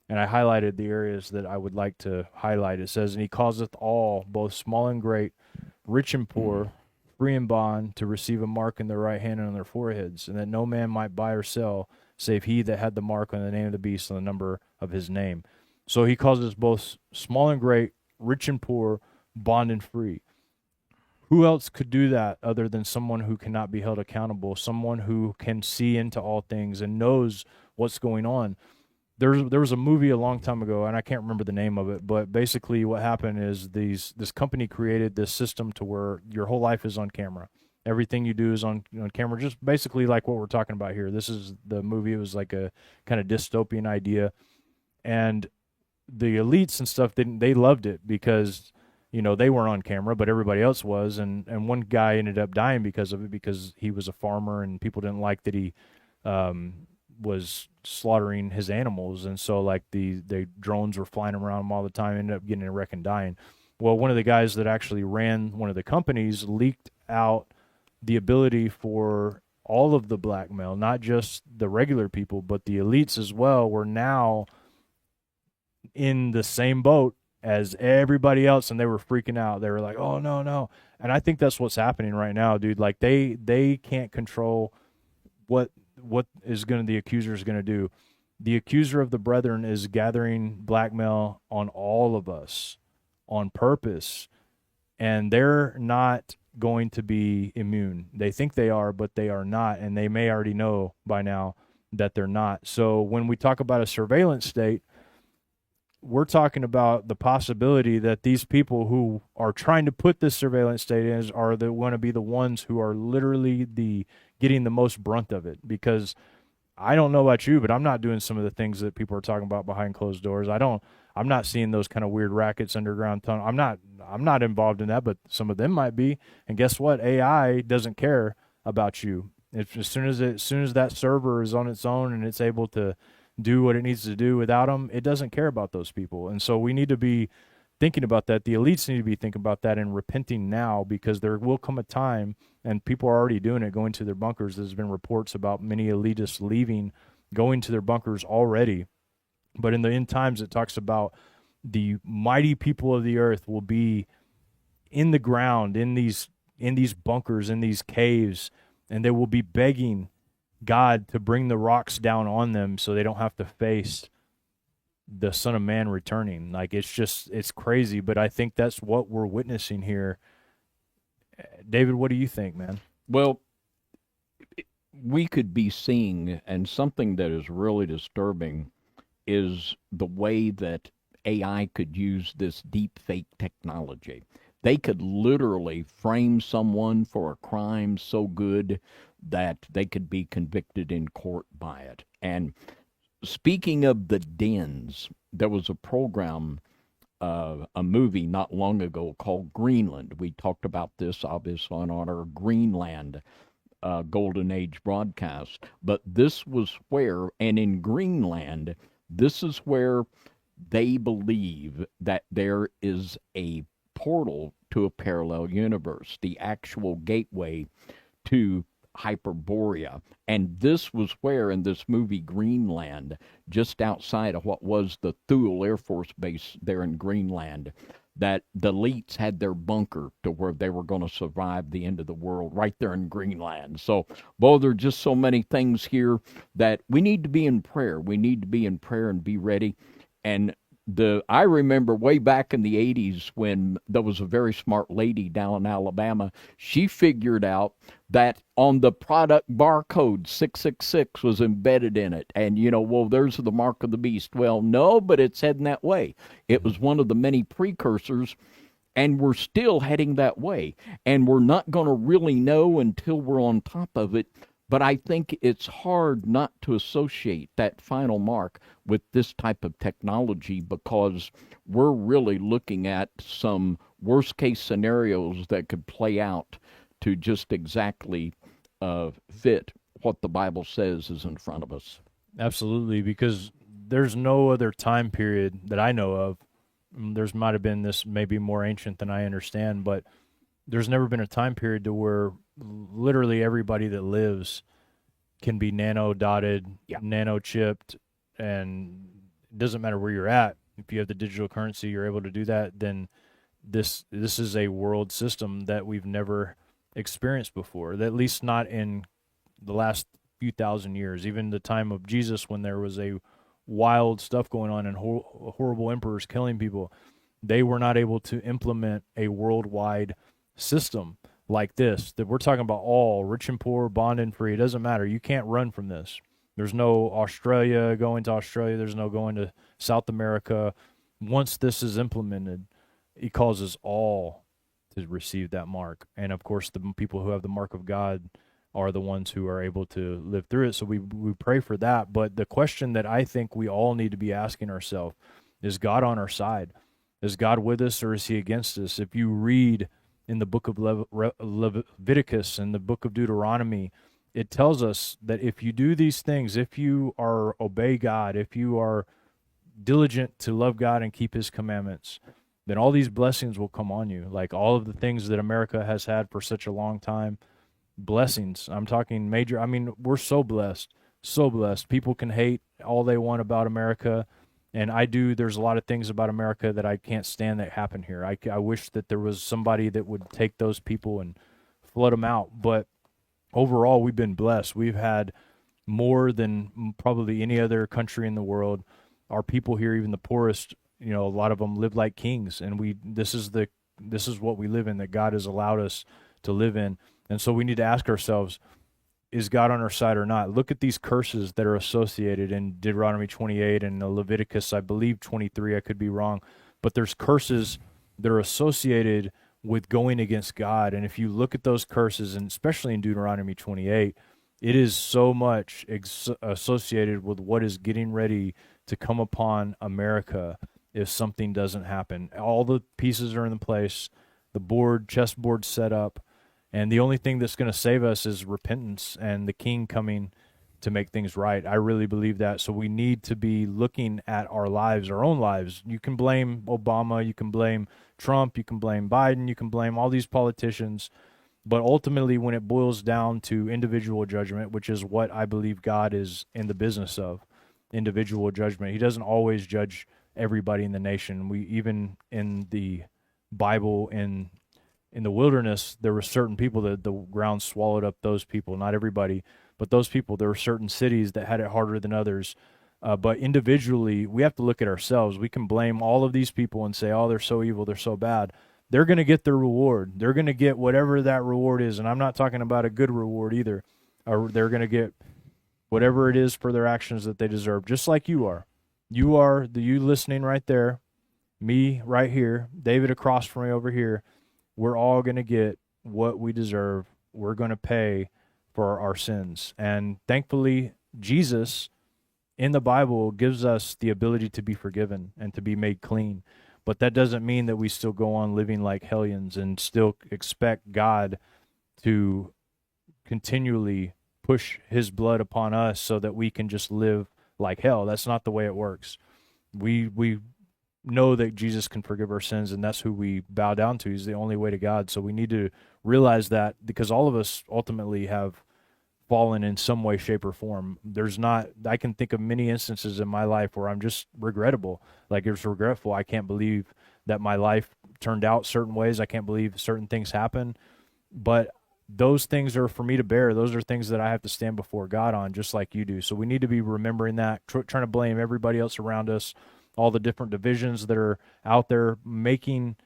And I highlighted the areas that I would like to highlight. It says, and he causeth all, both small and great, rich and poor, free and bond, to receive a mark in their right hand and on their foreheads, and that no man might buy or sell, save he that had the mark on the name of the beast and the number of his name. So he causes both small and great, rich and poor, bond and free. Who else could do that other than someone who cannot be held accountable, someone who can see into all things and knows what's going on? There was a movie a long time ago, and I can't remember the name of it, but basically what happened is this company created this system to where your whole life is on camera. Everything you do is on camera, just basically like what we're talking about here. This is the movie. It was like a kind of dystopian idea. And the elites and stuff, they loved it because, they weren't on camera, but everybody else was. And one guy ended up dying because of it, because he was a farmer and people didn't like that he was slaughtering his animals. And so like the drones were flying around him all the time, ended up getting in a wreck and dying. Well, one of the guys that actually ran one of the companies leaked out the ability for all of the blackmail, not just the regular people, but the elites as well, were now in the same boat as everybody else, and they were freaking out. They were like, oh, no. And I think that's what's happening right now, dude. Like, they can't control what the accuser is going to do. The accuser of the brethren is gathering blackmail on all of us on purpose, and they're not going to be immune. They think they are, but they are not, and they may already know by now that they're not. So when we talk about a surveillance state, we're talking about the possibility that these people who are trying to put this surveillance state in are going to be the ones who are literally getting the most brunt of it. Because I don't know about you, but I'm not doing some of the things that people are talking about behind closed doors. I'm not seeing those kind of weird rackets, underground tunnel. I'm not involved in that, but some of them might be. And guess what? AI doesn't care about you. As soon as that server is on its own and it's able to do what it needs to do without them, it doesn't care about those people. And so we need to be thinking about that. The elites need to be thinking about that and repenting now, because there will come a time, and people are already doing it, going to their bunkers. There's been reports about many elitists leaving, going to their bunkers already. But in the end times, it talks about the mighty people of the earth will be in the ground, in these bunkers, in these caves, and they will be begging God to bring the rocks down on them so they don't have to face the Son of Man returning. Like, it's crazy, but I think that's what we're witnessing here. David, what do you think, man? Well, we could be seeing, and something that is really disturbing is the way that AI could use this deep fake technology. They could literally frame someone for a crime so good that they could be convicted in court by it. And speaking of the dens, there was a program, a movie not long ago called Greenland. We talked about this, obviously, on our Greenland Golden Age broadcast. But this was where, and in Greenland, this is where they believe that there is a portal to a parallel universe, the actual gateway to Hyperborea. And this was where, in this movie Greenland, just outside of what was the Thule Air Force Base there in Greenland, that the elites had their bunker to where they were going to survive the end of the world right there in Greenland. So, boy, there are just so many things here that we need to be in prayer. We need to be in prayer and be ready. And I remember way back in the 80s when there was a very smart lady down in Alabama. She figured out that on the product barcode, 666 was embedded in it. And, well, there's the mark of the beast. Well, no, but it's heading that way. It was one of the many precursors, and we're still heading that way. And we're not going to really know until we're on top of it. But I think it's hard not to associate that final mark with this type of technology, because we're really looking at some worst-case scenarios that could play out to just exactly fit what the Bible says is in front of us. Absolutely, because there's no other time period that I know of. There's might have been this maybe more ancient than I understand, but there's never been a time period to where literally everybody that lives can be nano-dotted, nano-chipped, and it doesn't matter where you're at. If you have the digital currency, you're able to do that, then this is a world system that we've never experienced before, at least not in the last few thousand years. Even the time of Jesus, when there was a wild stuff going on and horrible emperors killing people, they were not able to implement a worldwide system like this, that we're talking about all rich and poor, bond and free. It doesn't matter. You can't run from this. There's no Australia going to Australia. There's no going to South America. Once this is implemented, it causes all to receive that mark. And of course, the people who have the mark of God are the ones who are able to live through it. So we pray for that. But the question that I think we all need to be asking ourselves is, God on our side? Is God with us, or is he against us? If you read in the book of Leviticus and the book of Deuteronomy, it tells us that if you do these things, if you obey God, if you are diligent to love God and keep his commandments, then all these blessings will come on you. Like all of the things that America has had for such a long time, blessings. I'm talking major. I mean, we're so blessed, so blessed. People can hate all they want about America, and I do. There's a lot of things about America that I can't stand that happen here. I wish that there was somebody that would take those people and flood them out. But overall, we've been blessed. We've had more than probably any other country in the world. Our people here, even the poorest, a lot of them live like kings, and this is what we live in, that God has allowed us to live in. And so we need to ask ourselves, is God on our side or not? Look at these curses that are associated in Deuteronomy 28 and Leviticus, I believe 23, I could be wrong, but there's curses that are associated with going against God. And if you look at those curses, and especially in Deuteronomy 28, it is so much associated with what is getting ready to come upon America if something doesn't happen. All the pieces are in place, the chessboard set up, and the only thing that's going to save us is repentance and the king coming to make things right. I really believe that. So we need to be looking at our lives, our own lives. You can blame Obama, you can blame Trump, you can blame Biden, you can blame all these politicians. But ultimately, when it boils down to individual judgment, which is what I believe God is in the business of, individual judgment, he doesn't always judge everybody in the nation. We, even in the Bible, in the wilderness, there were certain people that the ground swallowed up those people, not everybody, but those people. There were certain cities that had it harder than others. But individually, we have to look at ourselves. We can blame all of these people and say, oh, they're so evil, they're so bad. They're going to get their reward. They're going to get whatever that reward is. And I'm not talking about a good reward either. Or they're going to get whatever it is for their actions that they deserve, just like you are. You are you listening right there, me right here, David across from me over here. We're all going to get what we deserve. We're going to pay for our sins. And thankfully, Jesus in the Bible gives us the ability to be forgiven and to be made clean. But that doesn't mean that we still go on living like hellions and still expect God to continually push his blood upon us so that we can just live like hell. That's not the way it works. We know that Jesus can forgive our sins, and that's who we bow down to. He's the only way to God. So we need to realize that, because all of us ultimately have fallen in some way, shape, or form. I can think of many instances in my life where I'm just regrettable. Like, it's regretful. I can't believe that my life turned out certain ways. I can't believe certain things happen. But those things are for me to bear. Those are things that I have to stand before God on, just like you do. So we need to be remembering that, trying to blame everybody else around us, all the different divisions that are out there making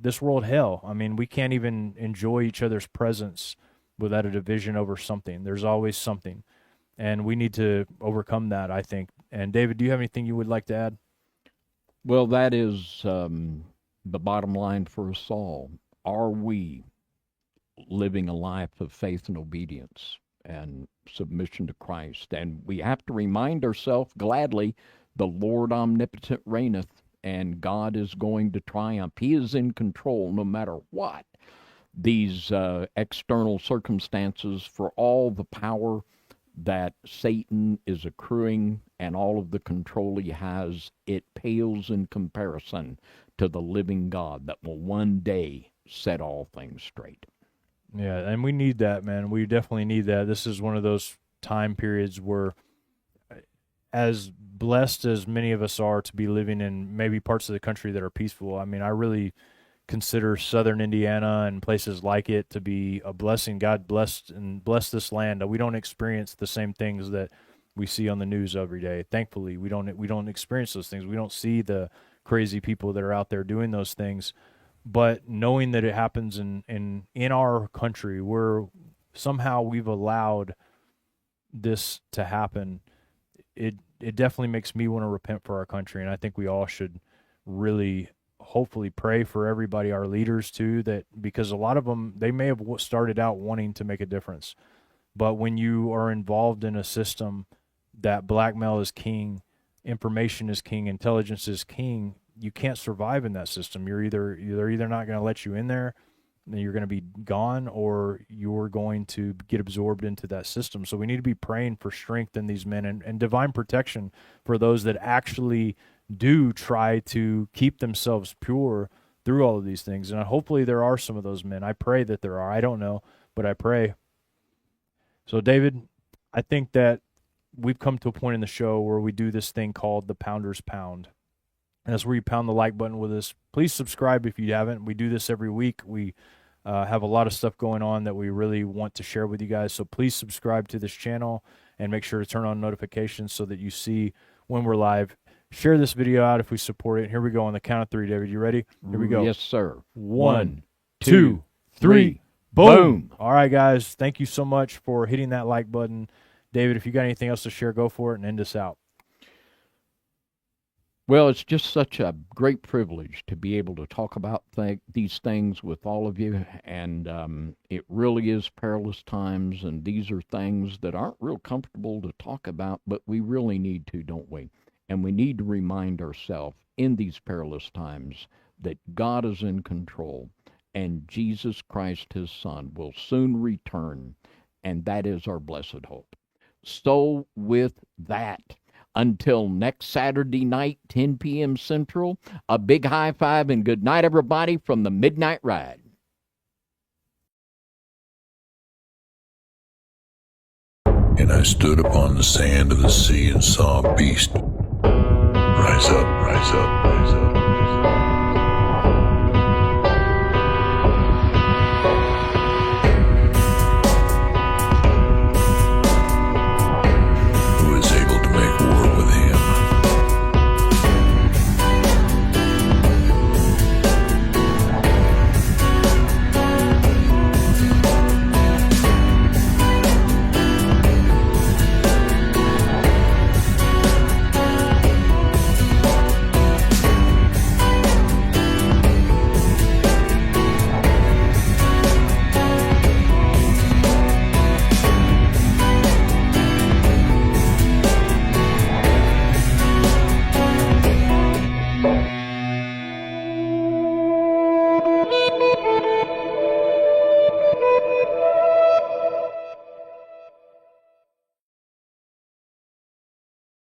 this world hell. I mean, we can't even enjoy each other's presence without a division over something. There's always something, and we need to overcome that, I think. And David, do you have anything you would like to add? Well, that is the bottom line for us all. Are we living a life of faith and obedience and submission to Christ? And we have to remind ourselves gladly, the Lord omnipotent reigneth, and God is going to triumph. He is in control no matter what these external circumstances, for all the power that Satan is accruing and all of the control he has. It pales in comparison to the living God that will one day set all things straight. Yeah, and we need that, man. We definitely need that. This is one of those time periods where, as blessed as many of us are to be living in maybe parts of the country that are peaceful, I mean, I really consider southern Indiana and places like it to be a blessing. God blessed this land. We don't experience the same things that we see on the news every day. Thankfully, we don't experience those things. We don't see the crazy people that are out there doing those things. But knowing that it happens in our country, where somehow we've allowed this to happen, it definitely makes me want to repent for our country. And I think we all should really hopefully pray for everybody, our leaders too, that, because a lot of them, they may have started out wanting to make a difference, but when you are involved in a system that blackmail is king, information is king, intelligence is king, you can't survive in that system. They're either not going to let you in there, then you're going to be gone, or you're going to get absorbed into that system. So we need to be praying for strength in these men and divine protection for those that actually do try to keep themselves pure through all of these things. And hopefully there are some of those men. I pray that there are. I don't know, but I pray. So David, I think that we've come to a point in the show where we do this thing called the Pounder's Pound. And that's where you pound the like button with us. Please subscribe if you haven't. We do this every week. We have a lot of stuff going on that we really want to share with you guys. So please subscribe to this channel and make sure to turn on notifications so that you see when we're live. Share this video out if we support it. Here we go on the count of three, David. You ready? Here we go. Yes, sir. 1, 2, 3. Boom. All right, guys. Thank you so much for hitting that like button. David, if you got anything else to share, go for it and end us out. Well, it's just such a great privilege to be able to talk about these things with all of you, and it really is perilous times, and these are things that aren't real comfortable to talk about, but we really need to, don't we? And we need to remind ourselves in these perilous times that God is in control, and Jesus Christ, his Son, will soon return, and that is our blessed hope. So with that, until next Saturday night, 10 p.m. Central, a big high five and good night, everybody, from the Midnight Ride. And I stood upon the sand of the sea and saw a beast rise up, rise up, rise up.